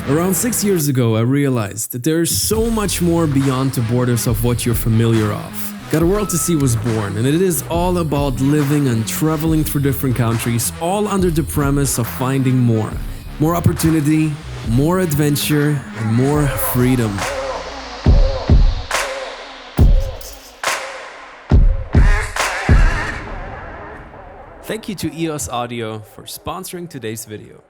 Around 6 years ago, I realized that there is so much more beyond the borders of what you're familiar of. Got a World to See was born, and it is all about living and traveling through different countries, all under the premise of finding more. More opportunity, more adventure, and more freedom. Thank you to EOS Audio for sponsoring today's video.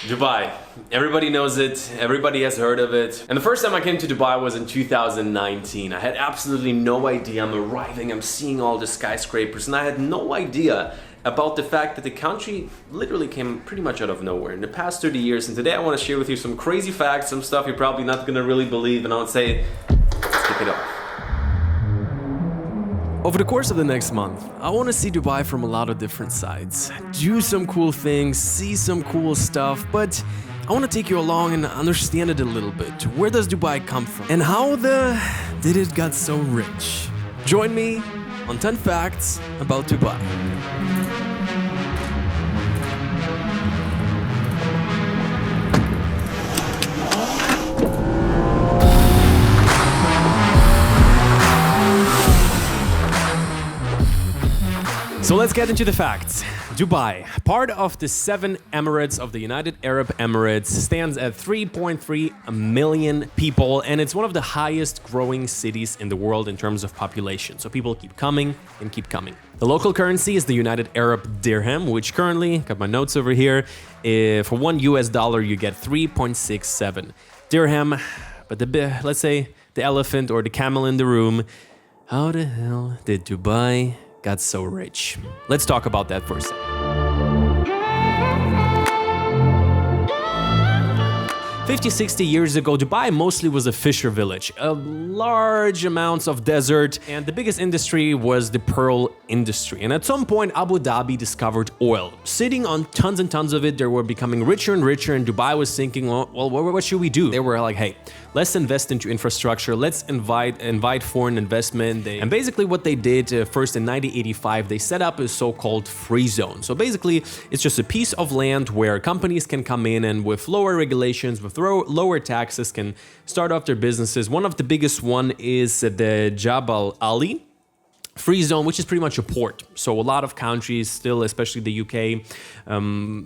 Dubai. Everybody knows it, everybody has heard of it. And the first time I came to Dubai was in 2019. I had absolutely no idea. I'm arriving, I'm seeing all the skyscrapers, and I had no idea about the fact that the country literally came pretty much out of nowhere in the past 30 years. And today I want to share with you some crazy facts, some stuff you're probably not gonna really believe, and I would say, let's kick it off. Over the course of the next month, I want to see Dubai from a lot of different sides. Do some cool things, see some cool stuff, but I want to take you along and understand it a little bit. Where does Dubai come from? And how did it got so rich? Join me on 10 facts about Dubai. So let's get into the facts. Dubai, part of the 7 Emirates of the United Arab Emirates, stands at 3.3 million people, and it's one of the highest growing cities in the world in terms of population. So people keep coming and keep coming. The local currency is the United Arab Dirham, which currently, got my notes over here, for $1 you get 3.67 dirham. But let's say the elephant or the camel in the room, how the hell did Dubai got so rich? Let's talk about that for a second. 50, 60 years ago, Dubai mostly was a fisher village, large amounts of desert, and the biggest industry was the pearl industry. And at some point, Abu Dhabi discovered oil. Sitting on tons and tons of it, they were becoming richer and richer, and Dubai was thinking, well, what should we do? They were like, hey, let's invest into infrastructure, let's invite foreign investment. And basically what they did first in 1985, they set up a so-called free zone. So basically, it's just a piece of land where companies can come in and with lower regulations, with lower taxes, can start off their businesses. One of the biggest one is the Jabal Ali free zone, which is pretty much a port. So a lot of countries still, especially the UK,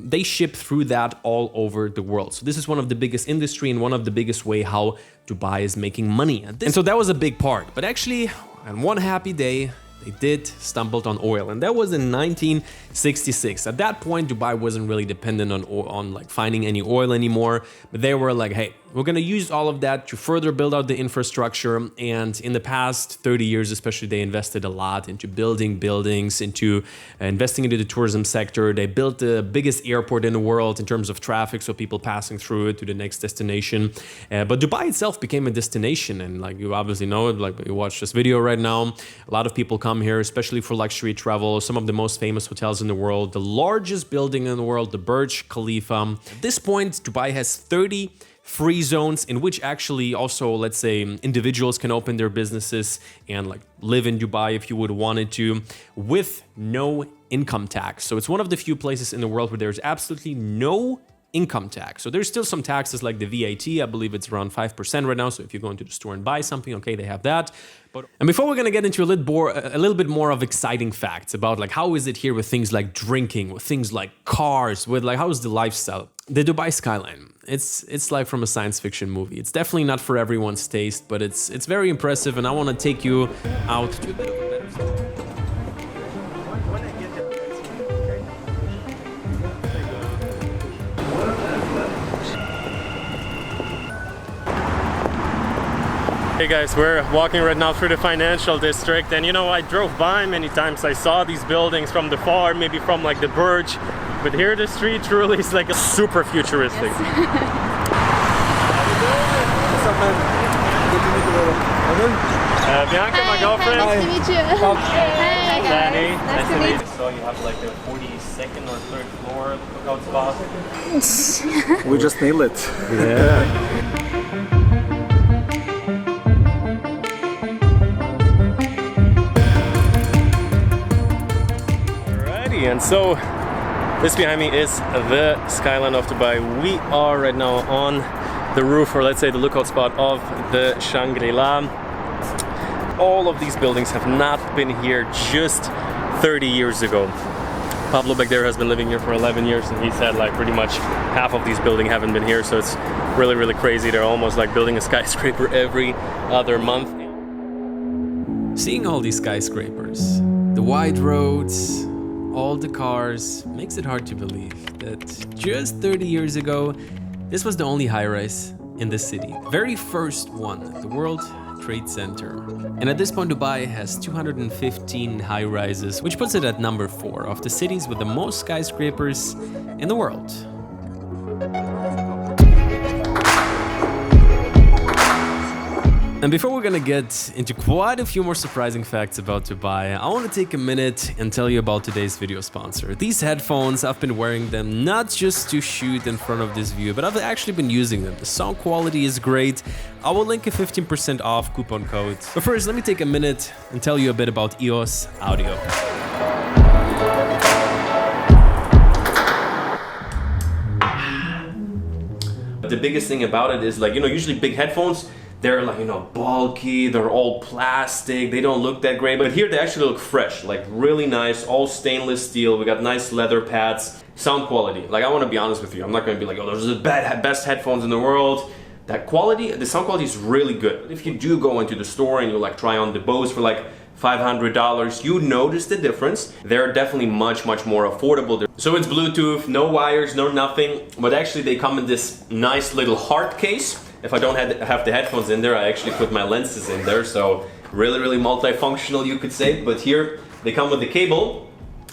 they ship through that all over the world. So this is one of the biggest industry and one of the biggest way how Dubai is making money. And so that was a big part. But actually, on one happy day, they did stumbled on oil, and that was in 1966. At that point, Dubai wasn't really dependent on like finding any oil anymore, but they were like, hey, we're gonna use all of that to further build out the infrastructure. And in the past 30 years, especially, they invested a lot into building buildings, into investing into the tourism sector. They built the biggest airport in the world in terms of traffic, so people passing through it to the next destination. But Dubai itself became a destination, and like you obviously know it, like you watch this video right now, a lot of people come here, especially for luxury travel. Some of the most famous hotels in the world, the largest building in the world, the Burj Khalifa. At this point, Dubai has 30 free zones in which actually also, let's say, individuals can open their businesses and like live in Dubai if you would wanted to, with no income tax. So it's one of the few places in the world where there's absolutely no income tax. So there's still some taxes like the VAT. I believe it's around 5% right now. So if you go into the store and buy something, okay, they have that. And before we're gonna get into a little bit more of exciting facts about like how is it here with things like drinking, with things like cars, with like how is the lifestyle. The Dubai skyline, it's like from a science fiction movie. It's definitely not for everyone's taste, but it's very impressive, and I want to take you out to a bit of a better spot. Hey guys, we're walking right now through the financial district, and you know, I drove by many times. I saw these buildings from the far, maybe from like the Burj, but here the street truly is like a super futuristic. Yes. What's up, man? Good to meet you. Bianca, my girlfriend. Nice to meet you. Hey. Danny, Nice to meet you. So you have like the 42nd or 3rd floor lookout spot. We just nailed it. Yeah. And so this behind me is the skyline of Dubai. We are right now on the roof, or let's say the lookout spot of the Shangri-La. All of these buildings have not been here just 30 years ago. Pablo back there has been living here for 11 years, and he said like pretty much half of these buildings haven't been here, so it's really, really crazy. They're almost like building a skyscraper every other month. Seeing all these skyscrapers, the wide roads, all the cars, makes it hard to believe that just 30 years ago, this was the only high-rise in the city. Very first one, the World Trade Center. And at this point, Dubai has 215 high-rises, which puts it at number 4 of the cities with the most skyscrapers in the world. And before we're gonna get into quite a few more surprising facts about Dubai, I want to take a minute and tell you about today's video sponsor. These headphones, I've been wearing them not just to shoot in front of this view, but I've actually been using them. The sound quality is great. I will link a 15% off coupon code. But first, let me take a minute and tell you a bit about EOS Audio. The biggest thing about it is like, usually big headphones, they're like, bulky, they're all plastic, they don't look that great. But here they actually look fresh, like really nice, all stainless steel. We got nice leather pads. Sound quality, like I want to be honest with you, I'm not going to be like, oh, those are the best headphones in the world. That quality, the sound quality is really good. If you do go into the store and you like try on the Bose for like $500, you notice the difference. They're definitely much more affordable. So it's Bluetooth, no wires, no nothing, but actually they come in this nice little hard case. If I don't have the headphones in there, I actually put my lenses in there, so really multifunctional, you could say. But here they come with the cable,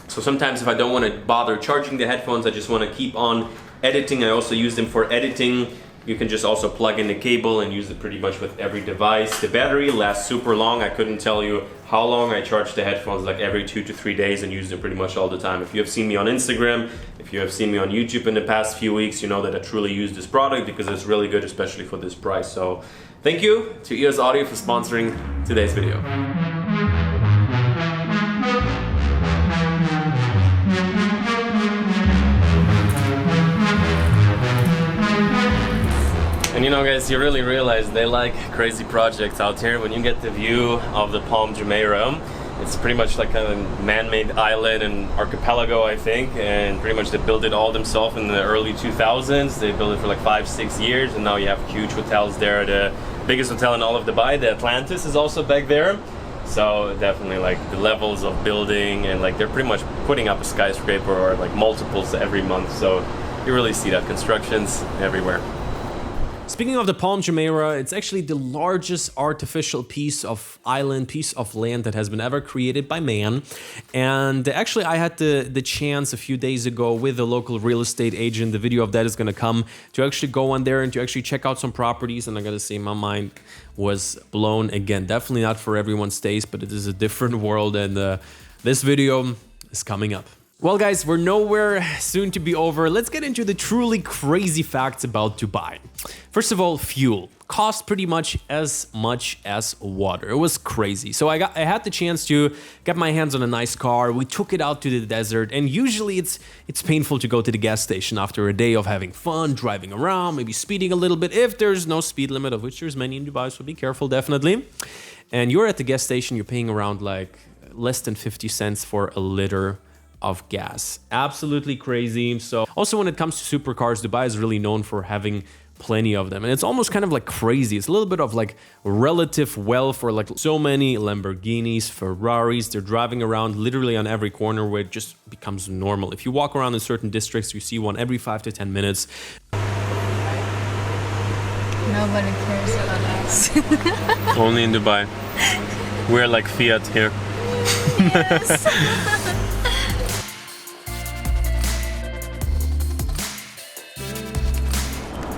so sometimes if I don't want to bother charging the headphones, I just want to keep on editing. I also use them for editing. You can just also plug in the cable and use it pretty much with every device. The battery lasts super long. I couldn't tell you how long. I charge the headphones like every 2 to 3 days and use them pretty much all the time. If you have seen me on Instagram, if you have seen me on YouTube in the past few weeks, you know that I truly use this product because it's really good, especially for this price. So thank you to EOS Audio for sponsoring today's video. And guys, you really realize they like crazy projects out here. When you get the view of the Palm Jumeirah, it's pretty much like a man-made island and archipelago, I think, and pretty much they built it all themselves in the early 2000s. They built it for like 5-6 years, and now you have huge hotels there. The biggest hotel in all of Dubai, the Atlantis, is also back there. So definitely like the levels of building, and like they're pretty much putting up a skyscraper or like multiples every month. So you really see that constructions everywhere. Speaking of the Palm Jumeirah, it's actually the largest artificial piece of land that has been ever created by man. And actually I had the chance a few days ago with a local real estate agent, the video of that is gonna come, to actually go on there and to actually check out some properties. And I gotta say, my mind was blown again. Definitely not for everyone's taste, but it is a different world, and this video is coming up. Well guys, we're nowhere soon to be over. Let's get into the truly crazy facts about Dubai. First of all, fuel cost pretty much as water. It was crazy. So I had the chance to get my hands on a nice car. We took it out to the desert, and usually it's painful to go to the gas station after a day of having fun, driving around, maybe speeding a little bit if there's no speed limit, of which there's many in Dubai, so be careful definitely. And you're at the gas station, you're paying around like less than 50 cents for a liter of gas. Absolutely crazy. So also when it comes to supercars, Dubai is really known for having plenty of them, and it's almost kind of like crazy. It's a little bit of like relative wealth for like so many Lamborghinis, Ferraris. They're driving around literally on every corner, where it just becomes normal. If you walk around in certain districts, you see one every 5 to 10 minutes. Nobody cares about us. Only in Dubai. We're like Fiat here. Yes.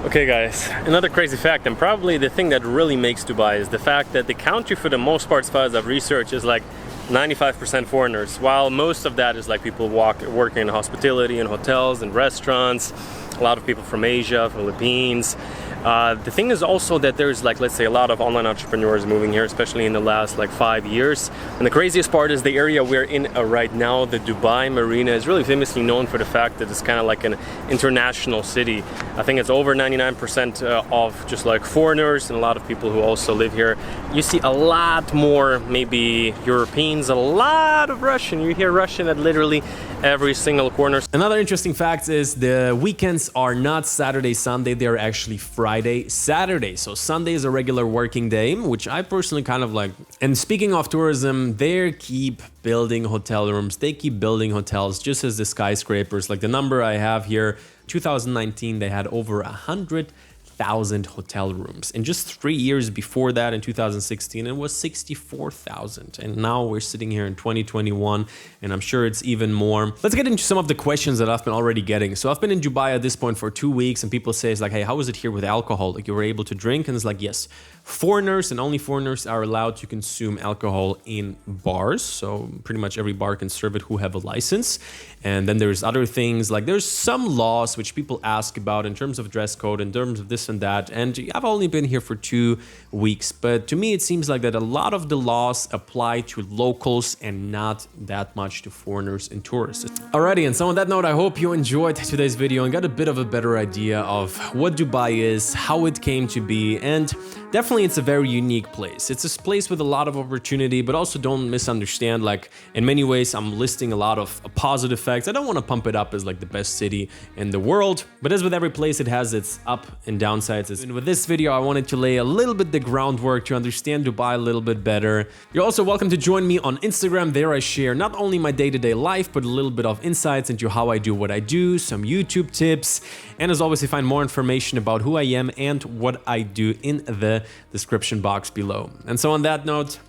Okay guys, another crazy fact, and probably the thing that really makes Dubai, is the fact that the country, for the most part, as far as I've researched, is like 95% foreigners, while most of that is like people working in hospitality and hotels and restaurants. A lot of people from Asia, Philippines, The thing is also that there's like, let's say, a lot of online entrepreneurs moving here, especially in the last like 5 years. And the craziest part is the area we're in right now, the Dubai Marina, is really famously known for the fact that it's kind of like an international city. I think it's over 99% of just like foreigners and a lot of people who also live here. You see a lot more maybe Europeans, a lot of Russian. You hear Russian at literally every single corner. Another interesting fact is the weekends are not Saturday, Sunday, they're actually Friday, Saturday. So Sunday is a regular working day, which I personally kind of like. And speaking of tourism, they keep building hotel rooms. They keep building hotels just as the skyscrapers. Like the number I have here, 2019, they had over 100,000 hotel rooms. And just 3 years before that, in 2016, it was 64,000. And now we're sitting here in 2021, and I'm sure it's even more. Let's get into some of the questions that I've been already getting. So I've been in Dubai at this point for 2 weeks, and people say, it's like, hey, how is it here with alcohol? Like, you were able to drink? And it's like, yes, foreigners and only foreigners are allowed to consume alcohol in bars. So pretty much every bar can serve it who have a license. And then there's other things, like there's some laws which people ask about in terms of dress code, in terms of this and that. And I've only been here for 2 weeks, but to me it seems like that a lot of the laws apply to locals and not that much to foreigners and tourists. Alrighty, and so on that note, I hope you enjoyed today's video and got a bit of a better idea of what Dubai is, how it came to be, and definitely it's a very unique place. It's a place with a lot of opportunity, but also don't misunderstand, like in many ways I'm listing a lot of positive facts. I don't want to pump it up as like the best city in the world, but as with every place, it has its up and downsides. And with this video, I wanted to lay a little bit the groundwork to understand Dubai a little bit better. You're also welcome to join me on Instagram. There I share not only my day-to-day life, but a little bit of insights into how I do what I do, some YouTube tips, and as always, you find more information about who I am and what I do in the description box below. And so on that note,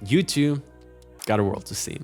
you too got a world to see.